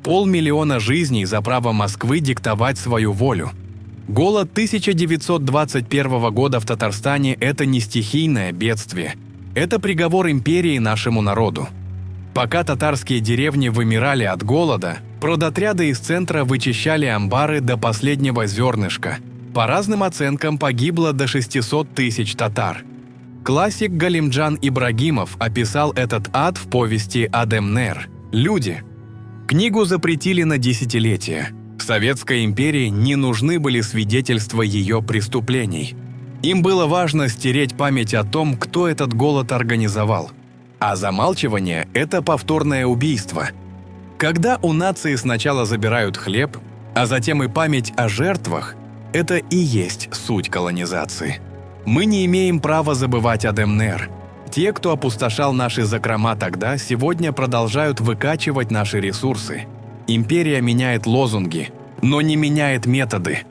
500 000 жизней за право Москвы диктовать свою волю. Голод 1921 года в Татарстане – это не стихийное бедствие. Это приговор империи нашему народу. Пока татарские деревни вымирали от голода, продотряды из центра вычищали амбары до последнего зернышка. По разным оценкам погибло до 600 000 татар. Классик Галимджан Ибрагимов описал этот ад в повести «Адемнер. Люди». Книгу запретили на десятилетия. Советской империи не нужны были свидетельства ее преступлений. Им было важно стереть память о том, кто этот голод организовал. А замалчивание – это повторное убийство. Когда у нации сначала забирают хлеб, а затем и память о жертвах, это и есть суть колонизации. Мы не имеем права забывать Адемнер. Те, кто опустошал наши закрома тогда, сегодня продолжают выкачивать наши ресурсы. Империя меняет лозунги, но не меняет методы.